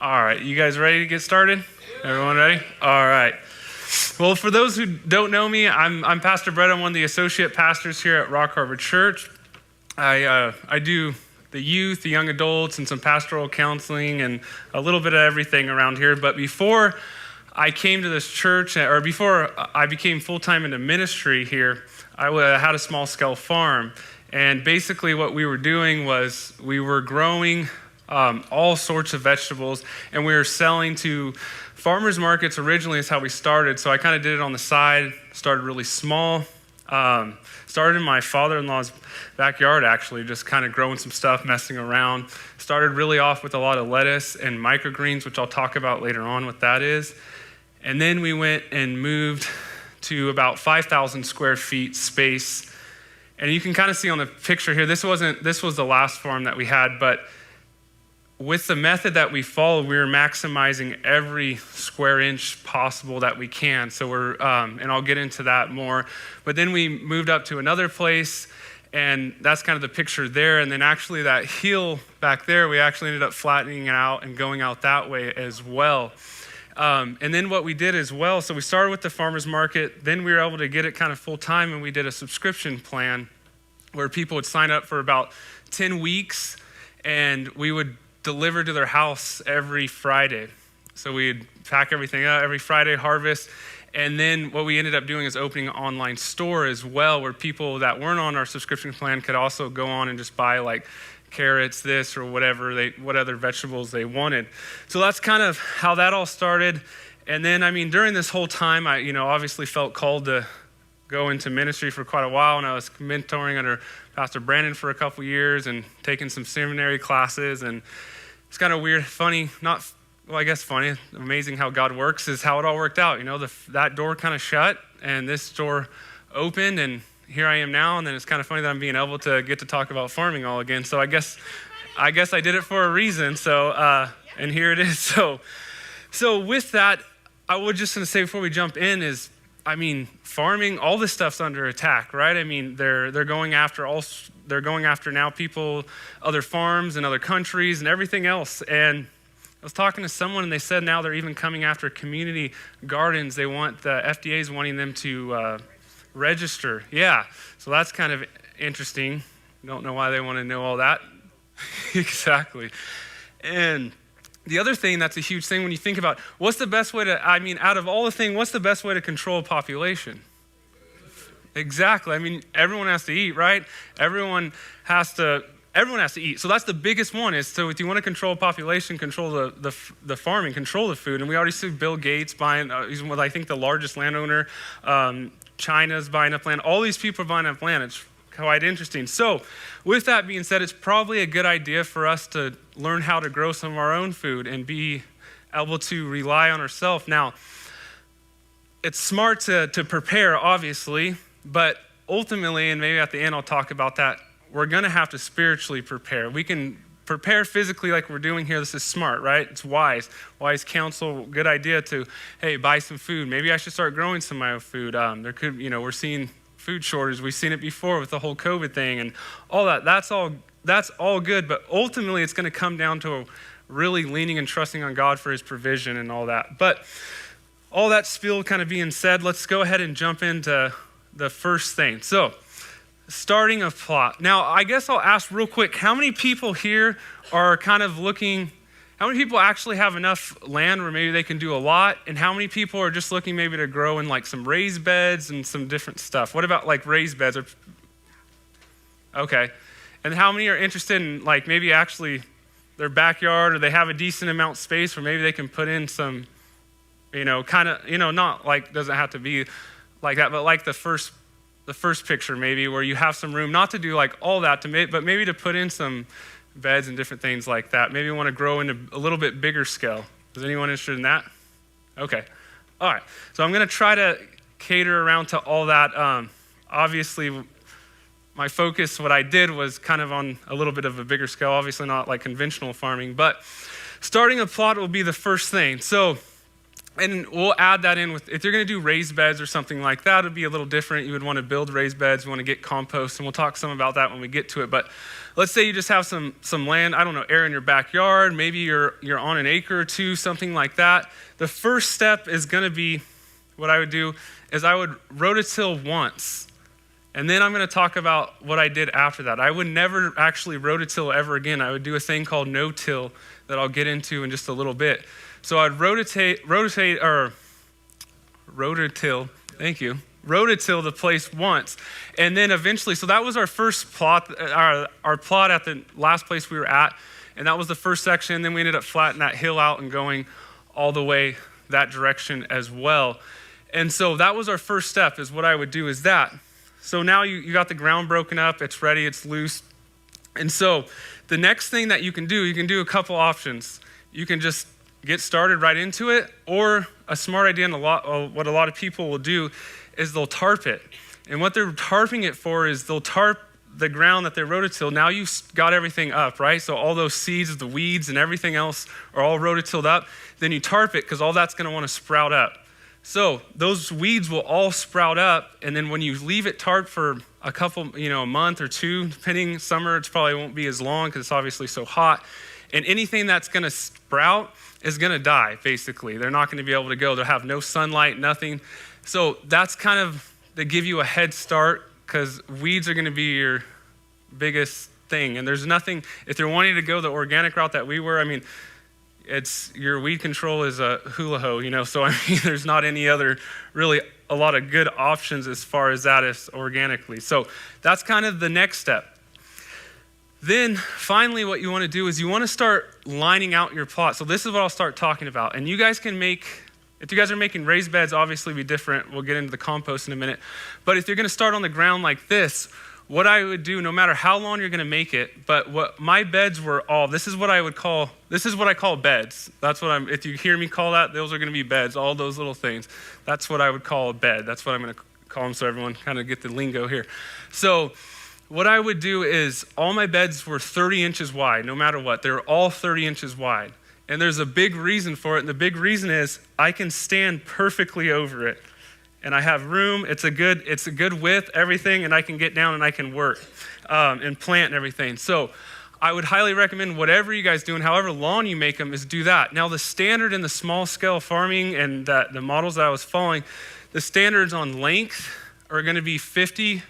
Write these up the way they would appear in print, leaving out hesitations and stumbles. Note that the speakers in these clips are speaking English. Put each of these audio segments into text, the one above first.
All right, you guys ready to get started? Everyone ready? All right. Well, for those who don't know me, I'm Pastor Brett. I'm one of the associate pastors here at Rock Harbor Church. I do the youth, the young adults, and some pastoral counseling and a little bit of everything around here. But before I came to this church, or before I became full-time into ministry here, I had a small-scale farm. And basically what we were doing was we were growing all sorts of vegetables, and we were selling to farmers markets. Originally is how we started, so I kind of did it on the side, started really small, started in my father-in-law's backyard actually, just kind of growing some stuff, messing around. Started really off with a lot of lettuce and microgreens, which I'll talk about later on what that is. And then we went and moved to about 5,000 square feet space. And you can kind of see on the picture here, this was the last farm that we had, but with the method that we followed, we were maximizing every square inch possible that we can. So we're, and I'll get into that more. But then we moved up to another place, and that's kind of the picture there. And then actually that hill back there, we actually ended up flattening it out and going out that way as well. And then what we did as well, so we started with the farmer's market, then we were able to get it kind of full time, and we did a subscription plan where people would sign up for about 10 weeks, and we would deliver to their house every Friday. So we'd pack everything up every Friday, harvest. And then what we ended up doing is opening an online store as well, where people that weren't on our subscription plan could also go on and just buy like carrots, this or whatever, what other vegetables they wanted. So that's kind of how that all started. And then, during this whole time, I obviously felt called to go into ministry for quite a while, and I was mentoring under Pastor Brandon for a couple years and taking some seminary classes. And it's kind of weird, funny, funny, amazing how God works is how it all worked out. That door kind of shut and this door opened, and here I am now. And then it's kind of funny that I'm being able to get to talk about farming all again. So I guess I did it for a reason. So, and here it is. So with that, I would just want to say before we jump in is, farming, all this stuff's under attack, right? They're going after now people, other farms and other countries and everything else. And I was talking to someone, and they said now they're even coming after community gardens. The FDA's wanting them to register. Yeah, so that's kind of interesting. Don't know why they want to know all that. Exactly. And the other thing that's a huge thing when you think about what's the best way to, out of all the things, what's the best way to control a population? Exactly. Everyone has to eat, right? Everyone has to eat. So that's the biggest one is, so if you want to control a population, control the farming, control the food. And we already see Bill Gates buying, he's I think the largest landowner. China's buying up land. All these people are buying up land. It's quite interesting. So with that being said, it's probably a good idea for us to learn how to grow some of our own food and be able to rely on ourselves. Now, it's smart to prepare, obviously, but ultimately, and maybe at the end I'll talk about that, we're going to have to spiritually prepare. We can prepare physically like we're doing here. This is smart, right? It's wise counsel, good idea to, hey, buy some food. Maybe I should start growing some of my own food. We're seeing food shortage. We've seen it before with the whole COVID thing and all that. That's all good, but ultimately it's going to come down to really leaning and trusting on God for his provision and all that. But all that spiel kind of being said, let's go ahead and jump into the first thing. So, starting a plot. Now, I guess I'll ask real quick, how many people here are kind of looking, how many people actually have enough land where maybe they can do a lot? And how many people are just looking maybe to grow in like some raised beds and some different stuff? What about like raised beds? Okay. And how many are interested in like maybe actually their backyard, or they have a decent amount of space where maybe they can put in some, not like, doesn't have to be like that, but like the first picture maybe where you have some room, not to do like all that, but maybe to put in some beds and different things like that. Maybe you want to grow into a little bit bigger scale. Is anyone interested in that? Okay. All right. So I'm going to try to cater around to all that. Obviously, my focus, what I did was kind of on a little bit of a bigger scale, obviously not like conventional farming, but starting a plot will be the first thing. So And we'll add that in with, if you're going to do raised beds or something like that, it'd be a little different. You would want to build raised beds, you want to get compost, and we'll talk some about that when we get to it. But let's say you just have some land, I don't know, air in your backyard, maybe you're on an acre or two, something like that. The first step is going to be, what I would do is I would rototill once. And then I'm going to talk about what I did after that. I would never actually rototill ever again. I would do a thing called no-till that I'll get into in just a little bit. So I'd rototill, rototill the place once. And then eventually, so that was our first plot, our plot at the last place we were at. And that was the first section. And then we ended up flattening that hill out and going all the way that direction as well. And so that was our first step, is what I would do is that. So now you got the ground broken up, it's ready, it's loose. And so the next thing that you can do a couple options. You can just get started right into it, or a smart idea and what a lot of people will do is they'll tarp it. And what they're tarping it for is they'll tarp the ground that they rototill. Now you've got everything up, right? So all those seeds, the weeds and everything else are all rototilled up. Then you tarp it because all that's going to want to sprout up. So those weeds will all sprout up, and then when you leave it tarped for a couple, a month or two, depending, summer it probably won't be as long because it's obviously so hot, and anything that's going to sprout is going to die, basically. They're not going to be able to go. They'll have no sunlight, nothing. So that's kind of to give you a head start, because weeds are going to be your biggest thing, and there's nothing, if you're wanting to go the organic route that we were, it's your weed control is a hula ho, so there's not any other really a lot of good options as far as that is organically. So that's kind of the next step. Then finally what you want to do is you want to start lining out your plot. So this is what I'll start talking about. And you guys can if you guys are making raised beds, obviously be different. We'll get into the compost in a minute. But if you're going to start on the ground like this, what I would do, no matter how long you're going to make it, but what my beds were this is what I call beds. That's what if you hear me call that, those are going to be beds, all those little things. That's what I would call a bed. That's what I'm going to call them so everyone kind of get the lingo here. So what I would do is all my beds were 30 inches wide, no matter what. They were all 30 inches wide. And there's a big reason for it. And the big reason is I can stand perfectly over it. And I have room, it's a good width, everything, and I can get down and I can work and plant and everything. So I would highly recommend whatever you guys do and however long you make them is do that. Now the standard in the small scale farming and the models that I was following, the standards on length are going to be 50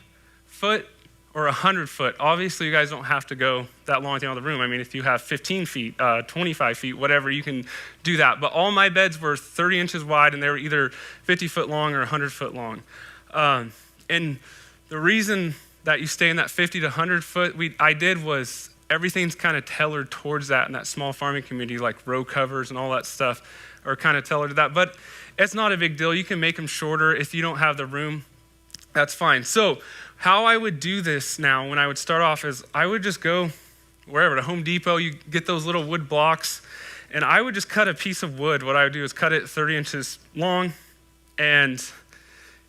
foot or 100 foot. Obviously you guys don't have to go that long down the room. If you have 15 feet, 25 feet, whatever, you can do that. But all my beds were 30 inches wide and they were either 50 foot long or 100 foot long. And the reason that you stay in that 50 to 100 foot I did was everything's kind of tailored towards that in that small farming community, like row covers and all that stuff are kind of tailored to that. But it's not a big deal. You can make them shorter if you don't have the room. That's fine. So how I would do this now when I would start off is I would just go wherever, to Home Depot, you get those little wood blocks, and I would just cut a piece of wood. What I would do is cut it 30 inches long, and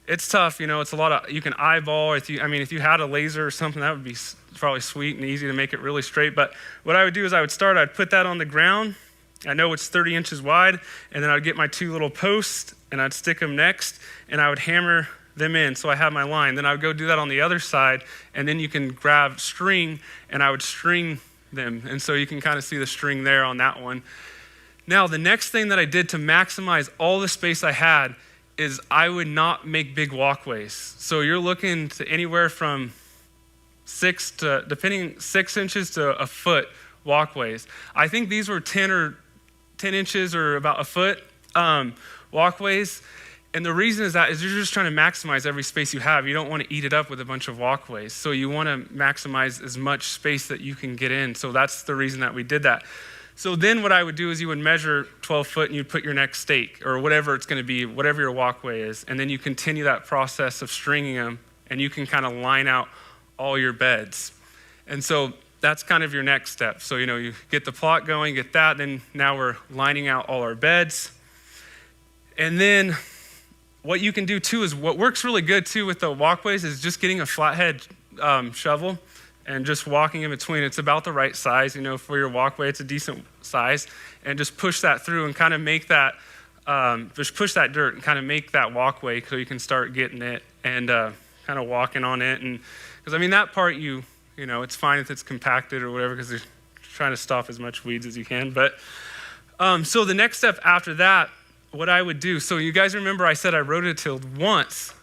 it's tough, it's a lot of, you can eyeball, if you had a laser or something, that would be probably sweet and easy to make it really straight. But what I would do is I'd put that on the ground. I know it's 30 inches wide, and then I'd get my two little posts, and I'd stick them next, and I would hammer them in so I have my line. Then I would go do that on the other side, and then you can grab string, and I would string them. And so you can kind of see the string there on that one. Now, the next thing that I did to maximize all the space I had is I would not make big walkways. So you're looking to anywhere from 6 inches to a foot walkways. I think these were 10 inches or about a foot walkways. And the reason is you're just trying to maximize every space you have. You don't want to eat it up with a bunch of walkways. So you want to maximize as much space that you can get in. So that's the reason that we did that. So then what I would do is you would measure 12 foot and you'd put your next stake or whatever it's going to be, whatever your walkway is. And then you continue that process of stringing them, and you can kind of line out all your beds. And so that's kind of your next step. So, you get the plot going, get that, then now we're lining out all our beds. And then what you can do too is what works really good too with the walkways is just getting a flathead shovel and just walking in between. It's about the right size, for your walkway. It's a decent size, and just push that through and kind of make that just push that dirt and kind of make that walkway so you can start getting it and kind of walking on it. And because I mean that part it's fine if it's compacted or whatever because you're trying to stop as much weeds as you can. But so the next step after that, what I would do, so you guys remember I said I rototilled once.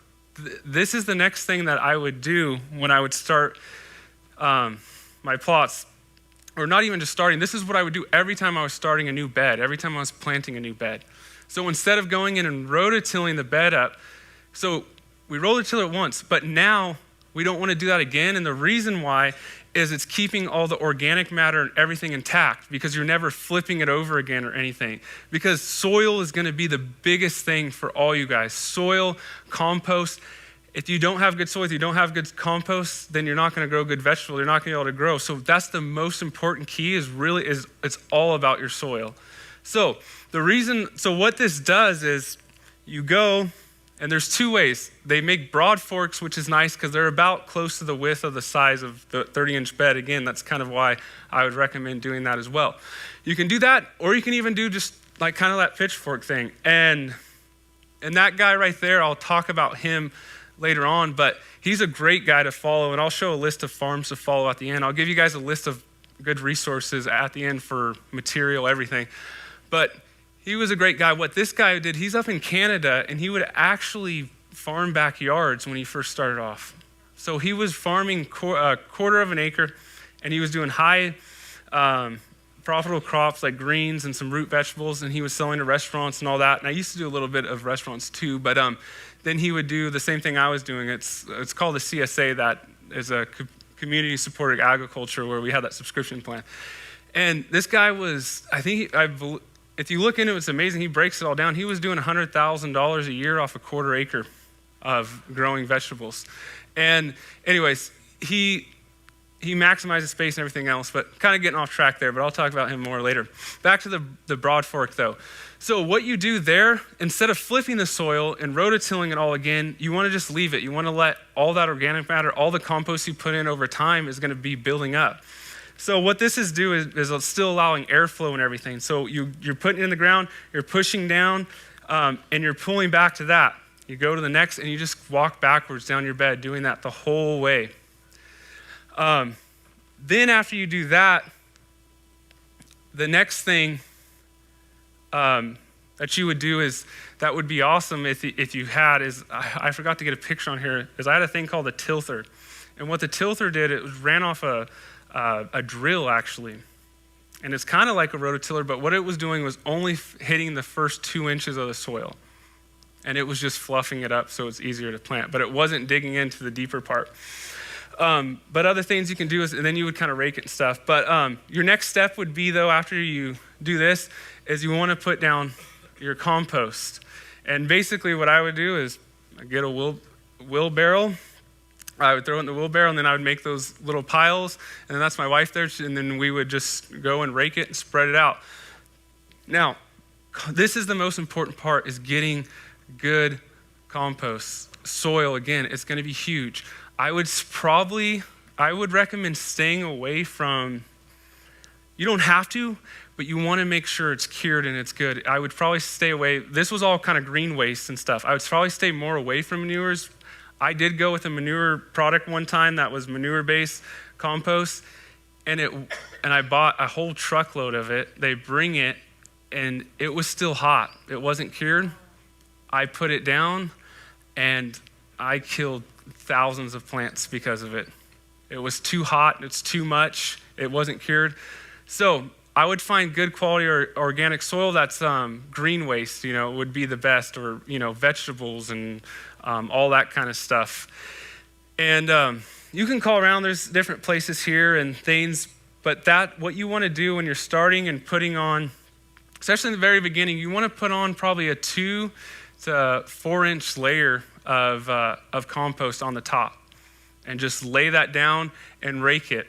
This is the next thing that I would do when I would start my plots, or not even just starting. This is what I would do every time I was starting a new bed, every time I was planting a new bed. So instead of going in and rototilling the bed up, so we rototill it once, but now we don't want to do that again. And the reason why is it's keeping all the organic matter and everything intact because you're never flipping it over again or anything. Because soil is going to be the biggest thing for all you guys. Soil, compost. If you don't have good soil, if you don't have good compost, then you're not going to grow good vegetables. You're not going to be able to grow. So that's the most important key is it's all about your soil. So what this does is you go, and there's two ways. They make broad forks, which is nice because they're about close to the width of the size of the 30-inch bed. Again, that's kind of why I would recommend doing that as well. You can do that, or you can even do just like kind of that pitchfork thing. And that guy right there, I'll talk about him later on, but he's a great guy to follow, and I'll show a list of farms to follow at the end. I'll give you guys a list of good resources at the end for material, everything. But he was a great guy. What this guy did, he's up in Canada, and he would actually farm backyards when he first started off. So he was farming a quarter of an acre, and he was doing high profitable crops like greens and some root vegetables, and he was selling to restaurants and all that. And I used to do a little bit of restaurants too, but then he would do the same thing I was doing. It's called a CSA, that is a community-supported agriculture, where we had that subscription plan. And this guy was, if you look into it, it's amazing. He breaks it all down. He was doing $100,000 a year off a quarter acre of growing vegetables. And anyways, he maximizes space and everything else, but kind of getting off track there, but I'll talk about him more later. Back to the broad fork though. So what you do there, instead of flipping the soil and rototilling it all again, you want to just leave it. You want to let all that organic matter, all the compost you put in over time is going to be building up. So what this is doing is it's still allowing airflow and everything. So you're putting it in the ground, you're pushing down, and you're pulling back to that. You go to the next, and you just walk backwards down your bed, doing that the whole way. Then after you do that, the next thing that you would do is, that would be awesome if you had, is I forgot to get a picture on here, is I had a thing called a tilther. And what the tilther did, it ran off a drill actually. And it's kind of like a rototiller, but what it was doing was only hitting the first 2 inches of the soil. And it was just fluffing it up so it's easier to plant, but it wasn't digging into the deeper part. But other things you can do is, and then you would kind of rake it and stuff. But your next step would be though, after you do this, is you want to put down your compost. And basically what I would do is I'd get a wheelbarrow. I would throw it in the wheelbarrow, and then I would make those little piles, and then that's my wife there, and then we would just go and rake it and spread it out. Now, this is the most important part, is getting good compost. Soil, again, it's going to be huge. I would recommend staying away from, you don't have to, but you want to make sure it's cured and it's good. I would probably stay away, this was all kind of green waste and stuff. I would probably stay more away from manures. I did go with a manure product one time that was manure-based compost, and I bought a whole truckload of it. They bring it, and it was still hot. It wasn't cured. I put it down, and I killed thousands of plants because of it. It was too hot. It's too much. It wasn't cured. So I would find good quality or organic soil that's green waste, would be the best, or, vegetables and all that kind of stuff. And you can call around, there's different places here and things, but what you want to do when you're starting and putting on, especially in the very beginning, you want to put on probably a 2 to 4 inch layer of compost on the top, and just lay that down and rake it.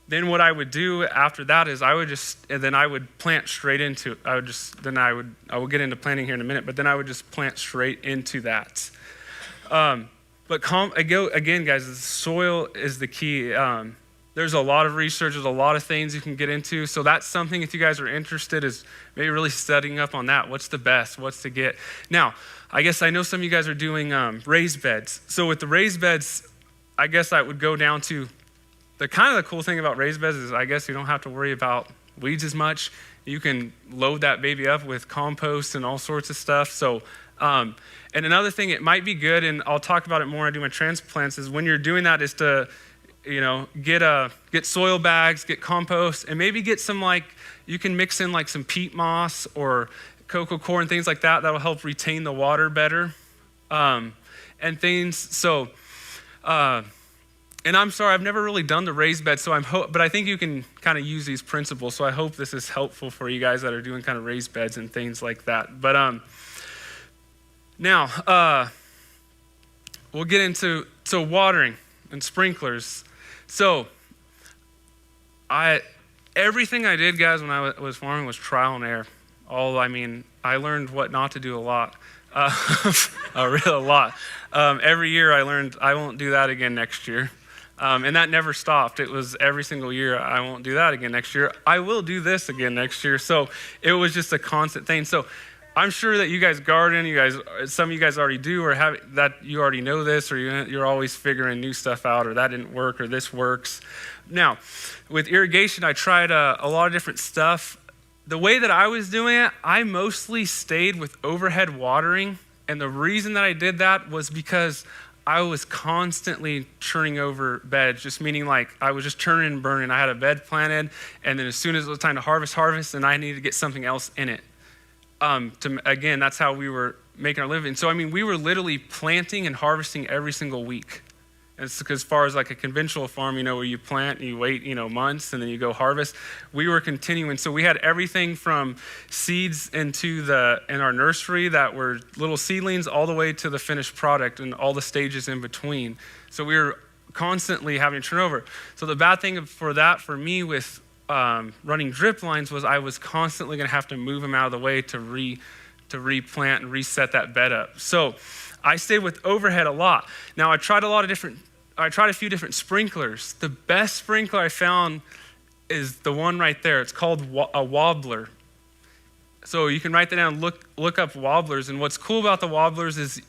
Then what I would do after that is I would plant straight into it. I will get into planting here in a minute, but then I would just plant straight into that. But again, guys, the soil is the key. There's a lot of research, there's a lot of things you can get into. So that's something, if you guys are interested, is maybe really studying up on that. What's the best? What's to get? Now, I guess I know some of you guys are doing raised beds. So with the raised beds, I guess I would go down to the cool thing about raised beds is I guess you don't have to worry about weeds as much. You can load that baby up with compost and all sorts of stuff. So, and another thing, it might be good, and I'll talk about it more when I do my transplants, is when you're doing that is to, get soil bags, get compost, and maybe get some you can mix in some peat moss or cocoa coir and things like that. That will help retain the water better, and things. So, and I'm sorry, I've never really done the raised bed, but I think you can kind of use these principles. So I hope this is helpful for you guys that are doing kind of raised beds and things like that. But now we'll get into watering and sprinklers. So everything I did, guys, when I was farming was trial and error. I learned what not to do a lot. A lot. Every year I learned I won't do that again next year. And that never stopped. It was every single year, I won't do that again next year. I will do this again next year. So it was just a constant thing. So I'm sure that you guys garden, some of you guys already do, or have that you already know this, or you're always figuring new stuff out, or that didn't work, or this works. Now, with irrigation, I tried a lot of different stuff. The way that I was doing it, I mostly stayed with overhead watering. And the reason that I did that was because I was constantly churning over beds, just meaning I was just churning and burning. I had a bed planted, and then as soon as it was time to harvest, and I needed to get something else in it. Again, that's how we were making our living. So, we were literally planting and harvesting every single week. It's as far as a conventional farm, where you plant and you wait, months and then you go harvest. We were continuing. So we had everything from seeds in our nursery that were little seedlings all the way to the finished product and all the stages in between. So we were constantly having to turn over. So the bad thing for me with running drip lines was I was constantly going to have to move them out of the way to replant and reset that bed up. So I stayed with overhead a lot. Now I tried a few different sprinklers. The best sprinkler I found is the one right there. It's called a wobbler. So you can write that down, look up wobblers. And what's cool about the wobblers is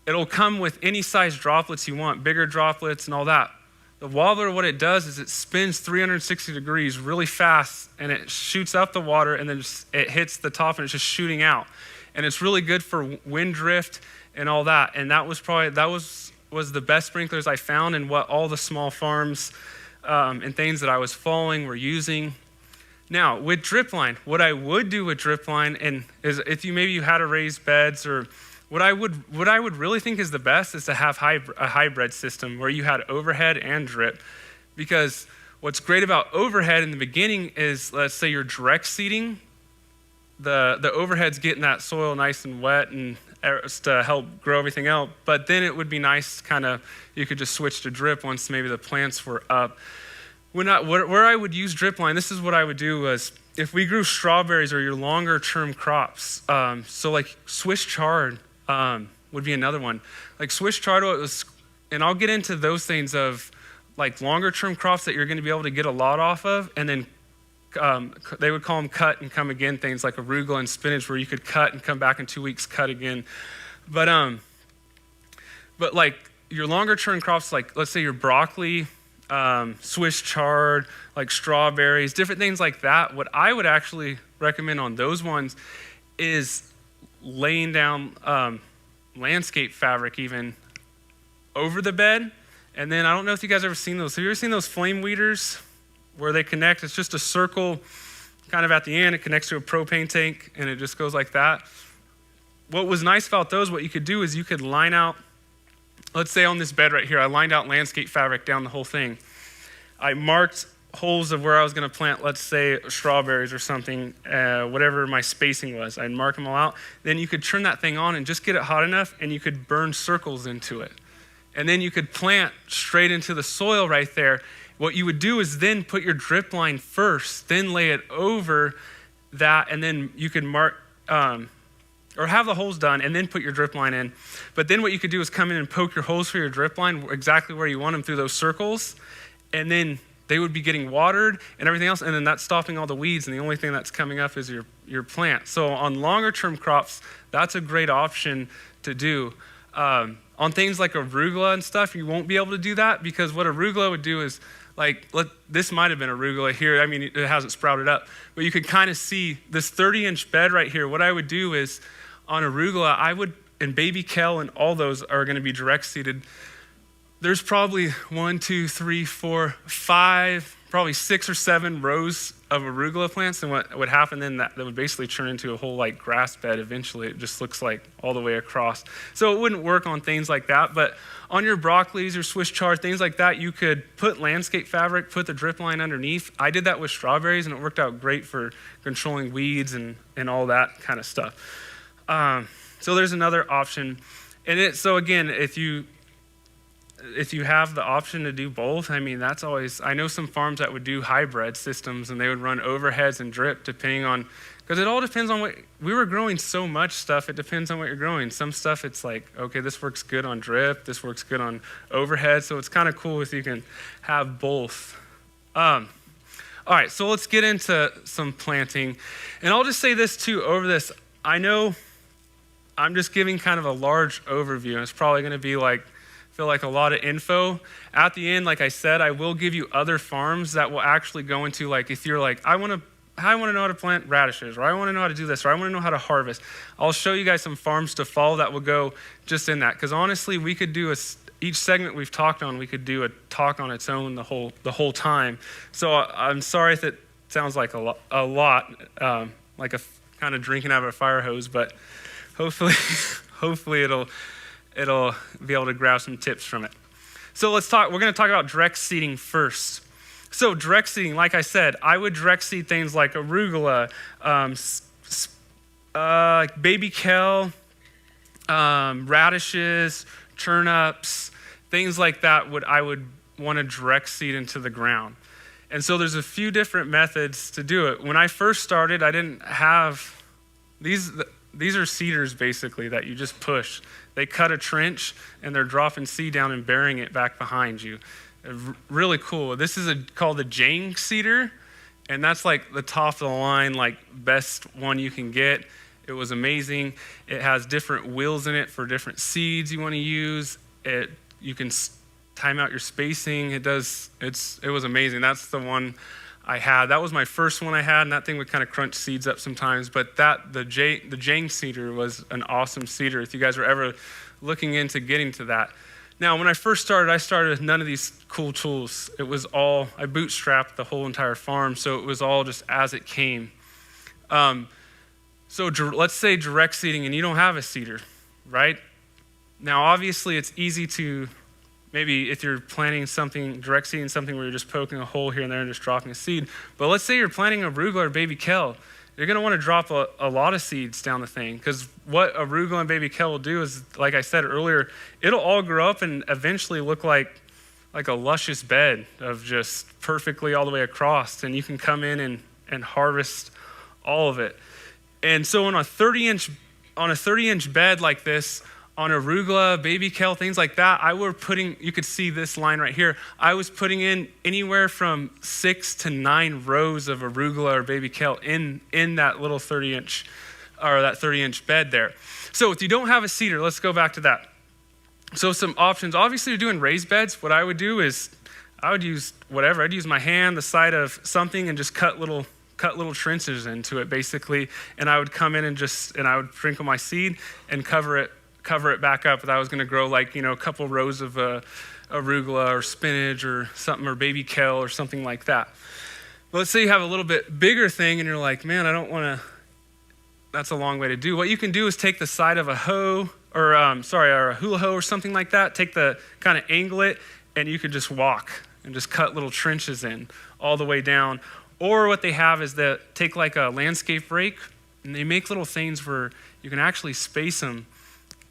it'll come with any size droplets you want, bigger droplets and all that. The wobbler, what it does is it spins 360 degrees really fast, and it shoots up the water, and then it hits the top, and it's just shooting out. And it's really good for wind drift and all that. And that was the best sprinklers I found, and what all the small farms and things that I was following were using. Now, with drip line, what I would do with drip line, and is if you had a raised beds, or what I would really think is the best is to have a hybrid system where you had overhead and drip. Because what's great about overhead in the beginning is, let's say you're direct seeding, the overhead's getting that soil nice and wet and to help grow everything out. But then it would be nice you could just switch to drip once maybe the plants were up. Where I would use drip line, this is what I would do was, if we grew strawberries or your longer term crops, so Swiss chard would be another one. Swiss chard, and I'll get into those things of longer term crops that you're going to be able to get a lot off of, and then they would call them cut and come again things like arugula and spinach, where you could cut and come back in 2 weeks, cut again. But your longer term crops, let's say your broccoli, Swiss chard, strawberries, different things like that. What I would actually recommend on those ones is laying down landscape fabric even over the bed. And then I don't know if you guys ever seen those. Have you ever seen those flame weeders where they connect? It's just a circle kind of at the end. It connects to a propane tank, and it just goes like that. What was nice about those, what you could do is you could line out, let's say on this bed right here, I lined out landscape fabric down the whole thing. I marked holes of where I was going to plant, let's say strawberries or something, whatever my spacing was. I'd mark them all out. Then you could turn that thing on and just get it hot enough, and you could burn circles into it. And then you could plant straight into the soil right there. What you would do is then put your drip line first, then lay it over that, and then you could mark, or have the holes done and then put your drip line in. But then what you could do is come in and poke your holes for your drip line exactly where you want them through those circles. and then they would be getting watered and everything else, and then that's stopping all the weeds, and the only thing that's coming up is your plant. So on longer term crops, that's a great option to do. On things like arugula and stuff, you won't be able to do that, because what arugula would do is, this might have been arugula here. I mean, it hasn't sprouted up, but you could kind of see this 30-inch bed right here. What I would do is, on arugula, and baby kale, and all those are going to be direct seeded. There's probably 1, 2, 3, 4, 5, probably 6 or 7 rows of arugula plants. And what would happen then, that would basically turn into a whole grass bed eventually. It just looks like all the way across. So it wouldn't work on things like that. But on your broccolis or Swiss chard, things like that, you could put landscape fabric, put the drip line underneath. I did that with strawberries, and it worked out great for controlling weeds and all that kind of stuff. So there's another option. So again, if you have the option to do both, I mean, that's always, I know some farms that would do hybrid systems, and they would run overheads and drip depending on, because it all depends on we were growing so much stuff, it depends on what you're growing. Some stuff it's like, okay, this works good on drip, this works good on overhead, so it's kind of cool if you can have both. All right, so let's get into some planting. And I'll just say this too, over this, I know I'm just giving kind of a large overview, and it's probably gonna be feel like a lot of info. At the end, like I said, I will give you other farms that will actually go into, if you're I want to know how to plant radishes, or I want to know how to do this, or I want to know how to harvest. I'll show you guys some farms to follow that will go just in that. Because honestly, we could do each segment we've talked on, we could do a talk on its own the whole time. So I'm sorry if it sounds like a lot, like a kind of drinking out of a fire hose, but hopefully it'll be able to grab some tips from it. So we're going to talk about direct seeding first. So direct seeding, like I said, I would direct seed things like arugula, baby kale, radishes, turnips, things like that. I would want to direct seed into the ground. And so there's a few different methods to do it. When I first started, I didn't have these are seeders basically that you just push. They cut a trench and they're dropping seed down and burying it back behind you. Really cool. This is called a Jang seeder, and that's the top of the line, best one you can get. It was amazing. It has different wheels in it for different seeds you want to use. You can time out your spacing. It was amazing. That's the one I had. That was my first one I had, and that thing would kind of crunch seeds up sometimes. But the Jang seeder was an awesome seeder if you guys were ever looking into getting to that. Now, when I first started, I started with none of these cool tools. It was all, I bootstrapped the whole entire farm, so it was all just as it came. So let's say direct seeding, and you don't have a seeder, right? Now, obviously, it's easy to, maybe if you're planting something, direct seeding something where you're just poking a hole here and there and just dropping a seed. But let's say you're planting arugula or baby kale. You're going to want to drop a lot of seeds down the thing, because what arugula and baby kale will do is, like I said earlier, it'll all grow up and eventually look like a luscious bed of just perfectly all the way across, and you can come in and harvest all of it. And so on a 30-inch bed like this, on arugula, baby kale, things like that, you could see this line right here. I was putting in anywhere from 6 to 9 rows of arugula or baby kale in that little 30-inch or that 30-inch bed there. So if you don't have a seeder, let's go back to that. So some options. Obviously, you're doing raised beds. What I would do is I would use whatever. I'd use my hand, the side of something, and just cut little trenches into it, basically. And I would come in and I would sprinkle my seed and cover it back up. That was going to grow a couple rows of arugula or spinach or something, or baby kale or something like that. But let's say you have a little bit bigger thing and you're like, man, I don't want to, that's a long way to do. What you can do is take the side of a hoe or a hula hoe or something like that, kind of angle it, and you can just walk and just cut little trenches in all the way down. Or what they have is that take a landscape rake, and they make little things where you can actually space them,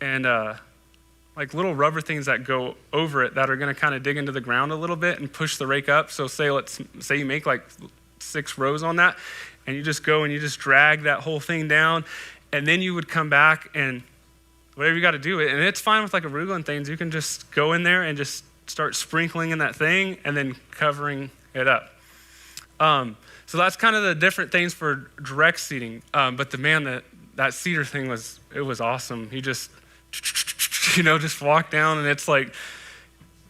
and little rubber things that go over it that are going to kind of dig into the ground a little bit and push the rake up. So say you make 6 rows on that, and you just go and you just drag that whole thing down, and then you would come back and whatever you got to do it. And it's fine with arugula and things. You can just go in there and just start sprinkling in that thing and then covering it up. So that's kind of the different things for direct seeding. But that cedar thing was awesome. He just, just walked down, and it's like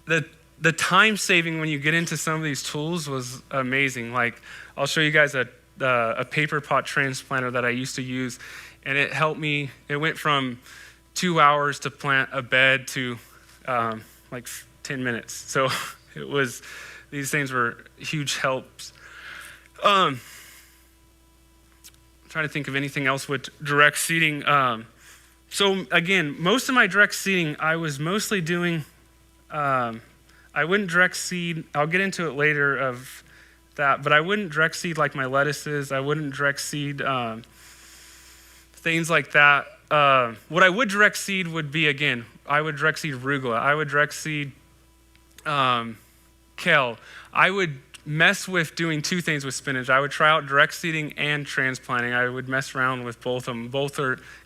the time saving when you get into some of these tools was amazing. Like, I'll show you guys a paper pot transplanter that I used to use, and it helped me. It went from 2 hours to plant a bed to like 10 minutes. So these things were huge helps. I'm trying to think of anything else with direct seeding. So again, most of my direct seeding, I was mostly doing, I wouldn't direct seed. I'll get into it later of that, but I wouldn't direct seed like my lettuces. I wouldn't direct seed things like that. What I would direct seed would be, again, I would direct seed arugula. I would direct seed kale. I would mess with doing two things with spinach. I would try out direct seeding and transplanting. I would mess around with both of them. Both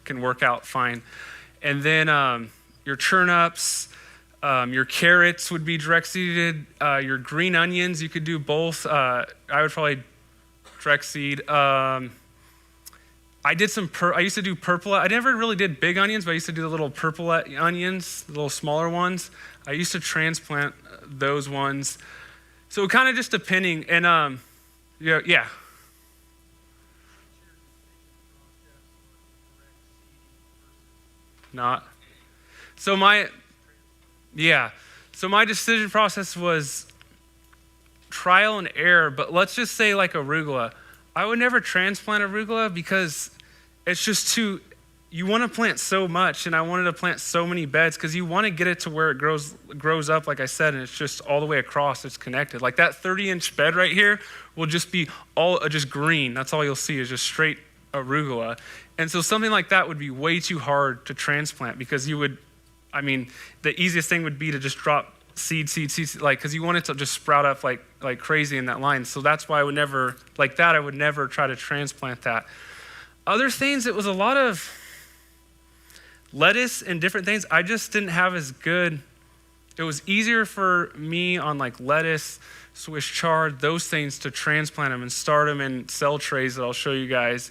can work out fine. And then your turnips, your carrots would be direct seeded. Your green onions, you could do both. I would probably direct seed. I used to do purple. I never really did big onions, but I used to do the little purple onions, the little smaller ones. I used to transplant those ones. So kind of just depending, and yeah. Not. So my decision process was trial and error, but let's just say like arugula. I would never transplant arugula because it's just you want to plant so much, and I wanted to plant so many beds because you want to get it to where it grows up, like I said, and it's just all the way across, it's connected. Like that 30-inch bed right here will just be all just green. That's all you'll see is just straight arugula. And so something like that would be way too hard to transplant because the easiest thing would be to just drop seed, like, because you want it to just sprout up like crazy in that line. So that's why I would never try to transplant that. Other things, it was a lot of lettuce and different things. I just didn't have as good. It was easier for me on like lettuce, Swiss chard, those things to transplant them and start them in cell trays that I'll show you guys.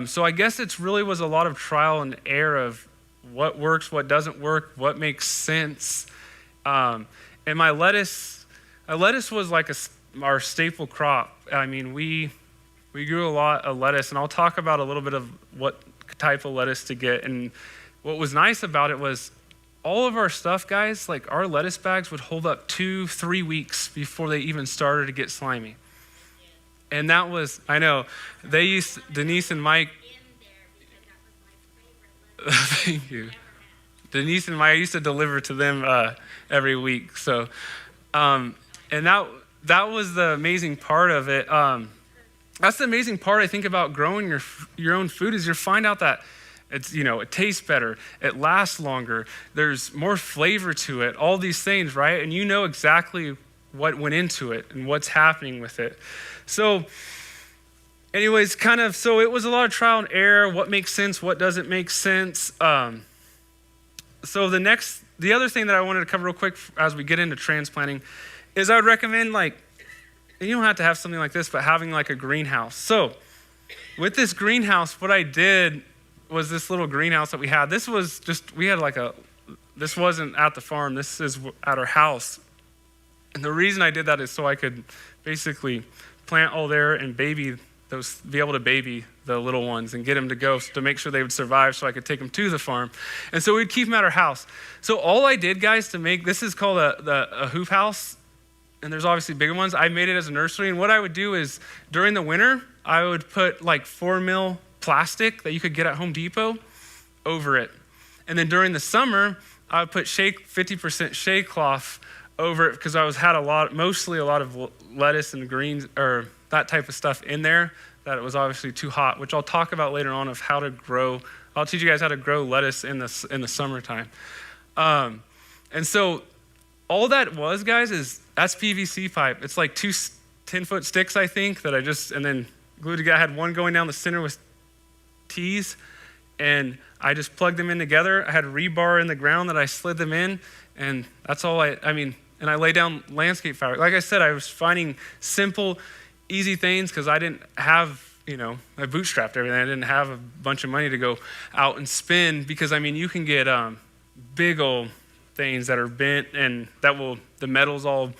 So I guess it really was a lot of trial and error of what works, what doesn't work, what makes sense. And my lettuce was like our staple crop. I mean, we grew a lot of lettuce, and I'll talk about a little bit of what type of lettuce to get. And what was nice about it was all of our stuff, guys, like our lettuce bags would hold up 2-3 weeks before they even started to get slimy. And that was, I know, Denise and Mike. Thank you. Denise and Mike, I used to deliver to them every week. So, and that was the amazing part of it. That's the amazing part, I think, about growing your own food is you find out that it tastes better, it lasts longer, there's more flavor to it, all these things, right? And you know exactly what went into it and what's happening with it. So anyways, so it was a lot of trial and error, what makes sense, what doesn't make sense. So the other thing that I wanted to cover real quick as we get into transplanting is I would recommend, and you don't have to have something like this, but having like a greenhouse. So with this greenhouse, what I did was this little greenhouse that we had. This was this wasn't at the farm, this is at our house. And the reason I did that is so I could basically plant all there and be able to baby the little ones and get them to go to make sure they would survive so I could take them to the farm. And so we'd keep them at our house. So all I did, guys, this is called a hoop house. And there's obviously bigger ones. I made it as a nursery. And what I would do is during the winter, I would put like 4 mil plastic that you could get at Home Depot over it. And then during the summer, I would put 50% shade cloth over it because mostly a lot of lettuce and greens or that type of stuff in there that it was obviously too hot, which I'll talk about later on of how to grow. I'll teach you guys how to grow lettuce in the summertime. And so all that was, guys, that's PVC pipe. It's like 2 10-foot sticks, I think, that and then glued together. I had one going down the center with T's, and I just plugged them in together. I had rebar in the ground that I slid them in, and that's all and I lay down landscape fabric. Like I said, I was finding simple, easy things because I didn't have, I bootstrapped everything. I didn't have a bunch of money to go out and spend because, you can get big old things that are bent and the metal's all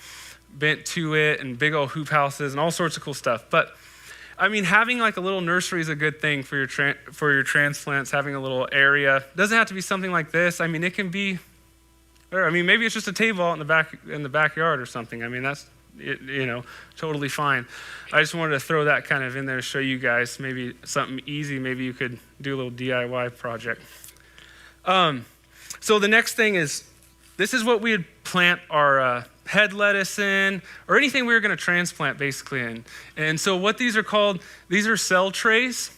bent to it and big old hoop houses and all sorts of cool stuff. But having like a little nursery is a good thing for your transplants, having a little area. It doesn't have to be something like this. It can be, maybe it's just a table out in the backyard or something. That's, totally fine. I just wanted to throw that kind of in there to show you guys maybe something easy. Maybe you could do a little DIY project. So the next thing is, this is what we would plant our head lettuce in, or anything we were going to transplant basically in. And so what these are called, these are cell trays.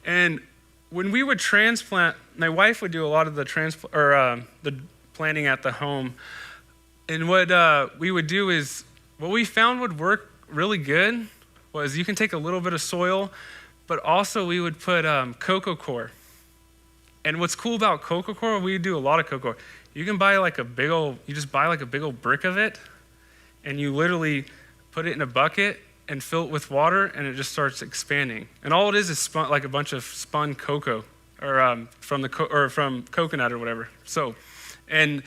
And when we would transplant, my wife would do a lot of the the planting at the home. And what we would do is, what we found would work really good was you can take a little bit of soil, but also we would put cocoa coir. And what's cool about cocoa coir, we do a lot of cocoa coir. You can buy you just buy like a big old brick of it, and you literally put it in a bucket and fill it with water, and it just starts expanding. And all it is like a bunch of spun cocoa, or from coconut or whatever. So, and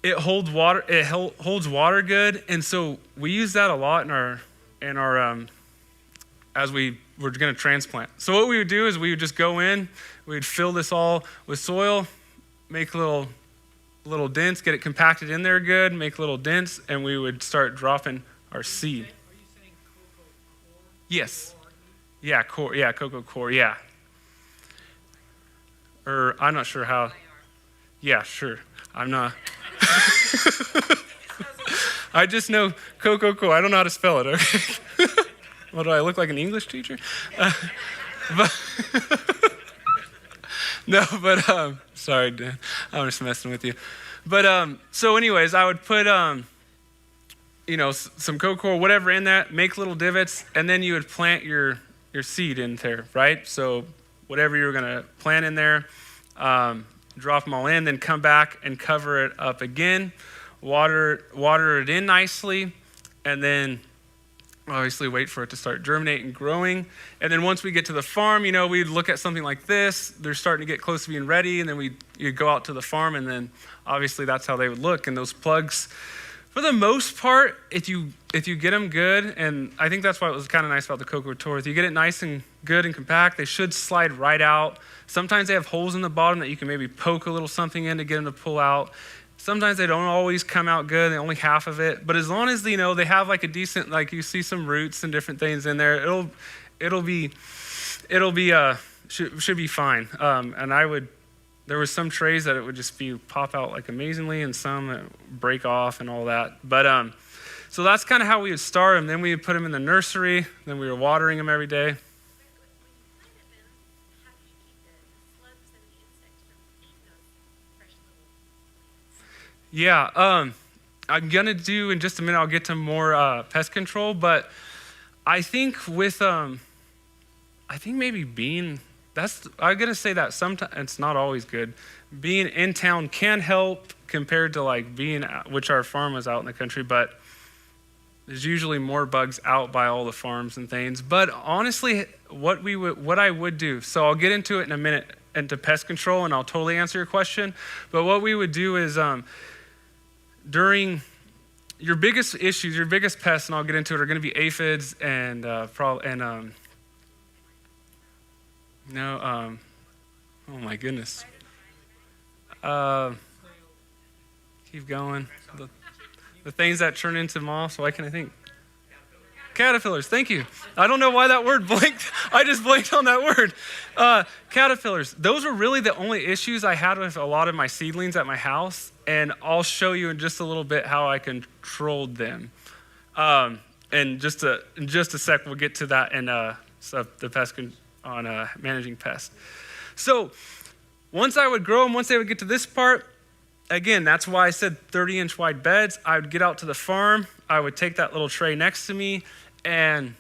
it holds water. It holds water good, and so we use that a lot in our as we were going to transplant. So what we would do is we would just go in, we would fill this all with soil, make little dents, get it compacted in there good, make little dents, and we would start dropping our seed. Are you saying cocoa coir? Yes. Yeah, coir. Yeah, cocoa coir. Yeah. Or I'm not sure how. Yeah, sure. I'm not. I just know cocoa coir. I don't know how to spell it. Okay. What do I look like, an English teacher? Sorry, Dan. I'm just messing with you. But so anyways, I would put some cocoa coir, whatever in that, make little divots, and then you would plant your seed in there, right? So whatever you were gonna plant in there, drop them all in, then come back and cover it up again, water it in nicely, and then obviously wait for it to start germinating and growing. And then once we get to the farm, we'd look at something like this. They're starting to get close to being ready, and then you'd go out to the farm, and then obviously that's how they would look. And those plugs, for the most part, if you get them good, and I think that's why it was kind of nice about the cocoa coir, if you get it nice and good and compact, they should slide right out. Sometimes they have holes in the bottom that you can maybe poke a little something in to get them to pull out. Sometimes they don't always come out good, only half of it. But as long as they have like a decent, like you see some roots and different things in there, should be fine. And there was some trays that it would just pop out like amazingly, and some that break off and all that. But so that's kind of how we would start them. Then we would put them in the nursery. Then we were watering them every day. Yeah, I'm going to do, in just a minute, I'll get to more pest control, but I think maybe being, I'm going to say that sometimes, it's not always good. Being in town can help compared to like which our farm was out in the country, but there's usually more bugs out by all the farms and things. But honestly, what I would do, so I'll get into it in a minute, into pest control, and I'll totally answer your question. But what we would do is, during your biggest issues, your biggest pests, and I'll get into it, are going to be aphids and oh my goodness. Keep going. The things that turn into moths. Why can I think? Caterpillars. Thank you. I don't know why that word blinked. I just blinked on that word. Caterpillars. Those were really the only issues I had with a lot of my seedlings at my house. And I'll show you in just a little bit how I controlled them. And just a sec, we'll get to that and the pest on managing pests. So once I would grow them, once they would get to this part, again, that's why I said 30-inch wide beds. I would get out to the farm. I would take that little tray next to me, and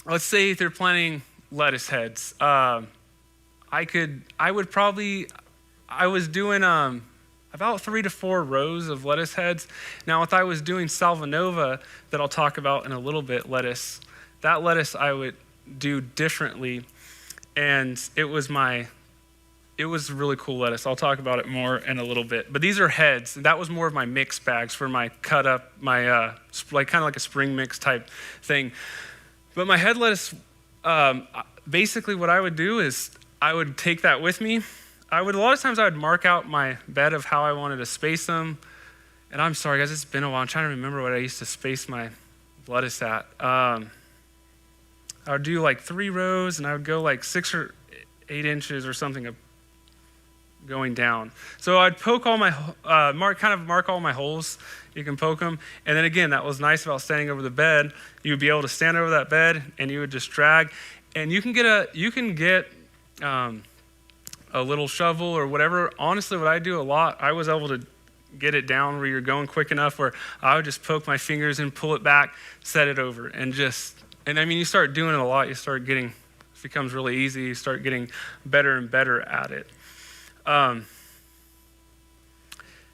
let's say if they're planting lettuce heads, I was doing about 3 to 4 rows of lettuce heads. Now, if I was doing Salvanova, that I'll talk about in a little bit, that lettuce I would do differently. And it was really cool lettuce. I'll talk about it more in a little bit. But these are heads. That was more of my mix bags for my cut up, my like kind of like a spring mix type thing. But my head lettuce, basically what I would do is I would take that with me. A lot of times I would mark out my bed of how I wanted to space them. And I'm sorry, guys, it's been a while. I'm trying to remember what I used to space my lettuce at. I would do like 3 rows, and I would go like 6 or 8 inches or something going down. So I'd poke all my, mark all my holes. You can poke them. And then again, that was nice about standing over the bed. You would be able to stand over that bed, and you would just drag. And you can get a little shovel or whatever. Honestly, what I do a lot, I was able to get it down where you're going quick enough where I would just poke my fingers and pull it back, set it over, and I mean, you start doing it a lot, it becomes really easy, you start getting better and better at it.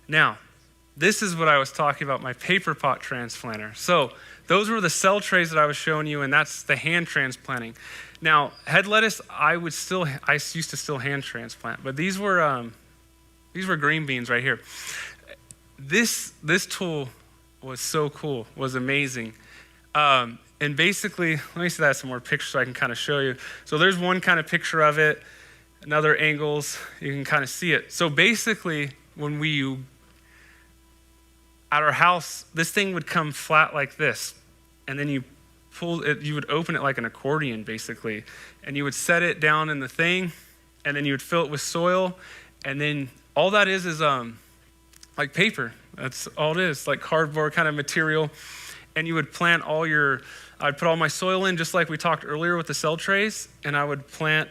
Now, this is what I was talking about, my paper pot transplanter. So those were the cell trays that I was showing you, and that's the hand transplanting. Now, head lettuce, I used to still hand transplant, but these were green beans right here. This tool was so cool, was amazing. And basically, let me see that some more pictures so I can kind of show you. So there's one kind of picture of it, another angles, you can kind of see it. So basically, at our house, this thing would come flat like this, and then you would open it like an accordion, basically, and you would set it down in the thing, and then you would fill it with soil, and then all that is like paper. That's all it is, like cardboard kind of material, and you would plant I'd put all my soil in, just like we talked earlier with the cell trays, and I would plant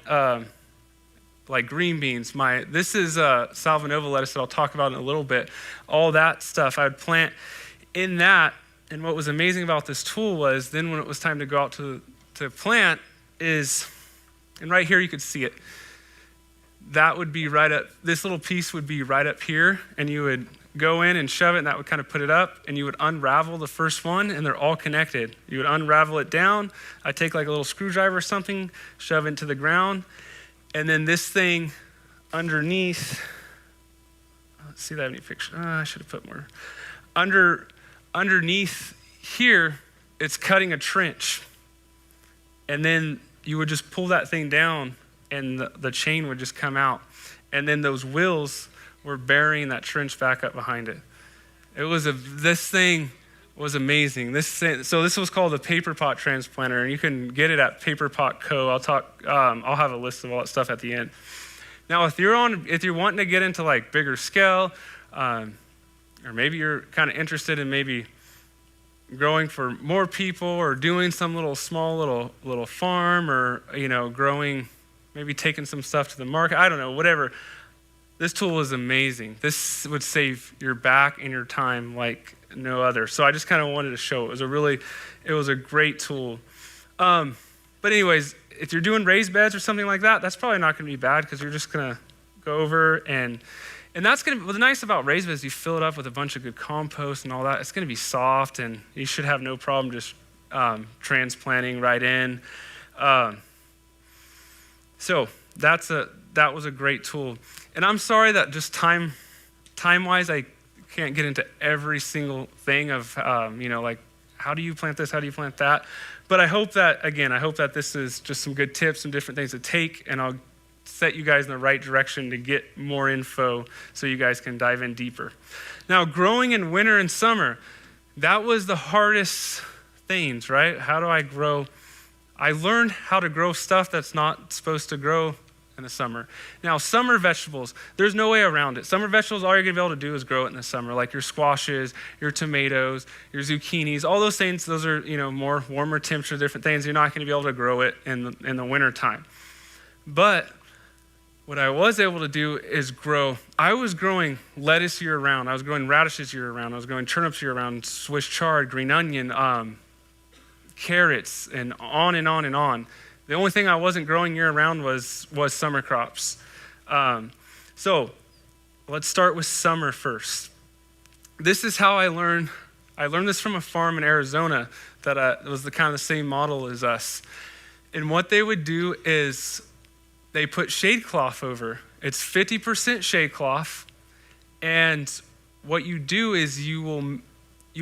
like green beans. This is Salvanova lettuce that I'll talk about in a little bit. All that stuff I would plant in that. And what was amazing about this tool was then when it was time to go out to plant and right here you could see it. That would be right up, this little piece would be right up here, and you would go in and shove it, and that would kind of put it up, and you would unravel the first one, and they're all connected. You would unravel it down. I'd take like a little screwdriver or something, shove it into the ground, and then this thing underneath, let's see that any picture. I should have put more. Underneath here, it's cutting a trench. And then you would just pull that thing down, and the chain would just come out. And then those wheels were burying that trench back up behind it. This thing was amazing. So this was called the paper pot transplanter, and you can get it at Paper Pot Co. I'll have a list of all that stuff at the end. Now, if you're wanting to get into like bigger scale, or maybe you're kind of interested in maybe growing for more people or doing some small little farm, or growing, maybe taking some stuff to the market, I don't know, whatever. This tool is amazing. This would save your back and your time like no other. So I just kind of wanted to show it. It was a great tool. But anyways, if you're doing raised beds or something like that, that's probably not going to be bad, because you're just going to go over and that's going to, what's nice about raised beds, you fill it up with a bunch of good compost and all that. It's going to be soft, and you should have no problem just transplanting right in. So that was a great tool. And I'm sorry that just time-wise, I can't get into every single thing of, like, how do you plant this? How do you plant that? But I hope that this is just some good tips, some different things to take, and I'll set you guys in the right direction to get more info so you guys can dive in deeper. Now, growing in winter and summer, that was the hardest things, right? How do I grow? I learned how to grow stuff that's not supposed to grow in the summer. Now, summer vegetables, there's no way around it. Summer vegetables, all you're gonna be able to do is grow it in the summer, like your squashes, your tomatoes, your zucchinis, all those things. Those are, more warmer temperature, different things. You're not gonna be able to grow it in the winter time. But what I was able to do is I was growing lettuce year round. I was growing radishes year round. I was growing turnips year round, Swiss chard, green onion, carrots, and on and on and on. The only thing I wasn't growing year round was summer crops. So let's start with summer first. This is how I learned. I learned this from a farm in Arizona that was the kind of the same model as us. And what they would do is they put shade cloth over. It's 50% shade cloth. And what you do is you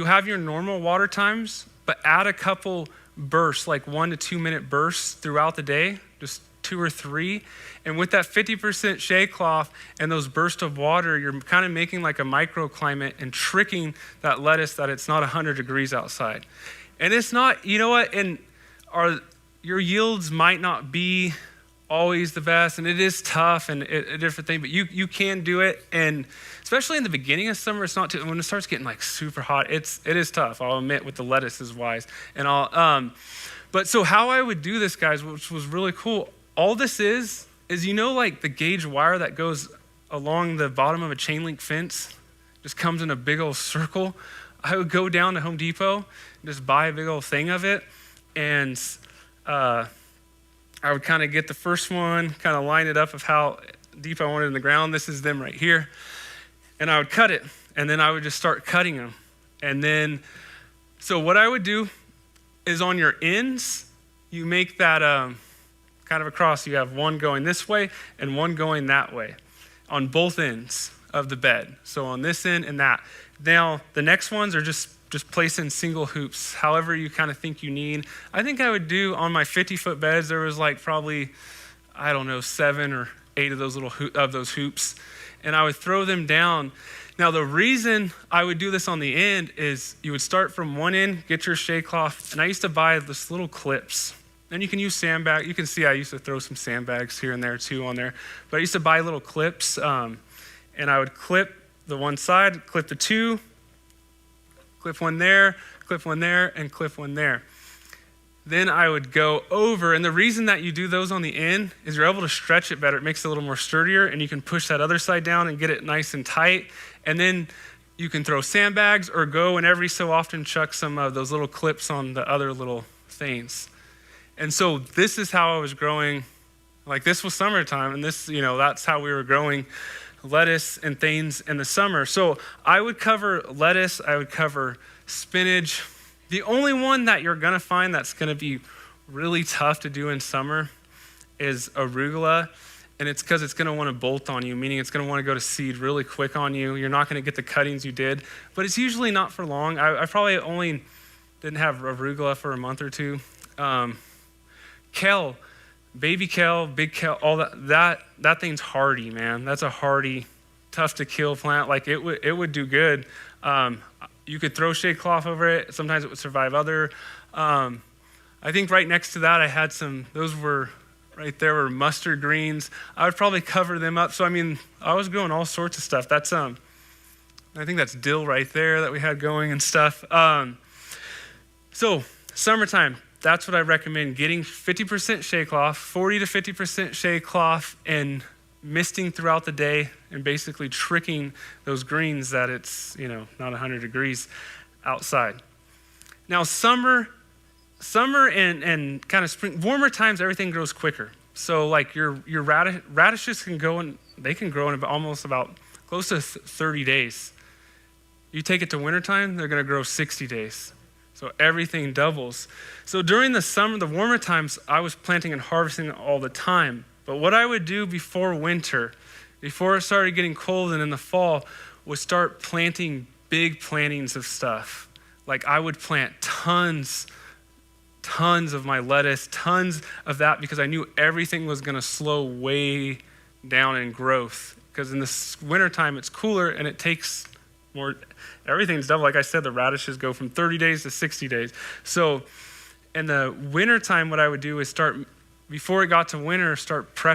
have your normal water times, but add a couple bursts, like 1 to 2 minute bursts throughout the day, just 2 or 3. And with that 50% shade cloth and those bursts of water, you're kind of making like a microclimate and tricking that lettuce that it's not 100 degrees outside. And it's not, you know what, and your yields might not be always the best, and it is tough and a different thing, but you can do it. And especially in the beginning of summer, it's not too, when it starts getting like super hot, it is tough, I'll admit, with the lettuces wise. And but so how I would do this, guys, which was really cool, all this is like the gauge wire that goes along the bottom of a chain link fence, just comes in a big old circle. I would go down to Home Depot and just buy a big old thing of it. And I would kind of get the first one, kind of line it up of how deep I wanted in the ground. This is them right here. And I would cut it. And then I would just start cutting them. And then, so what I would do is on your ends, you make that kind of a cross. You have one going this way and one going that way on both ends of the bed. So on this end and that. Now, the next ones are just place in single hoops, however you kind of think you need. I think I would do on my 50-foot beds, there was like probably, 7 or 8 of those those hoops. And I would throw them down. Now, the reason I would do this on the end is you would start from one end, get your shade cloth, and I used to buy this little clips. And you can use sandbag. You can see I used to throw some sandbags here and there too on there. But I used to buy little clips, and I would clip the one side, clip the two, clip one there, and clip one there. Then I would go over, and the reason that you do those on the end is you're able to stretch it better. It makes it a little more sturdier, and you can push that other side down and get it nice and tight. And then you can throw sandbags or go and every so often chuck some of those little clips on the other little things. And so this is how I was growing. Like, this was summertime, and this, that's how we were growing lettuce and things in the summer. So I would cover lettuce, I would cover spinach. The only one that you're gonna find that's gonna be really tough to do in summer is arugula. And it's because it's gonna wanna bolt on you, meaning it's gonna wanna go to seed really quick on you. You're not gonna get the cuttings you did, but it's usually not for long. I probably only didn't have arugula for a month or two. Kale, baby kale, big kale, all that thing's hardy, man. That's a hardy, tough to kill plant. Like it would do good. You could throw shade cloth over it. Sometimes it would survive other. I think right next to that I had those were right there were mustard greens. I would probably cover them up. So I was growing all sorts of stuff. That's I think that's dill right there that we had going and stuff. So summertime. That's what I recommend, getting 50% shade cloth, 40 to 50% shade cloth, and misting throughout the day and basically tricking those greens that it's, not 100 degrees outside. Now, summer and kind of spring, warmer times, everything grows quicker. So like your radishes can grow in almost about close to 30 days. You take it to wintertime, they're gonna grow 60 days. So everything doubles. So during the summer, the warmer times, I was planting and harvesting all the time. But what I would do before winter, before it started getting cold and in the fall, was start planting big plantings of stuff. Like I would plant tons of my lettuce, tons of that, because I knew everything was gonna slow way down in growth. Because in the wintertime, it's cooler and it takes more, everything's double. Like I said, the radishes go from 30 days to 60 days. So in the wintertime, what I would do is before it got to winter, start prepping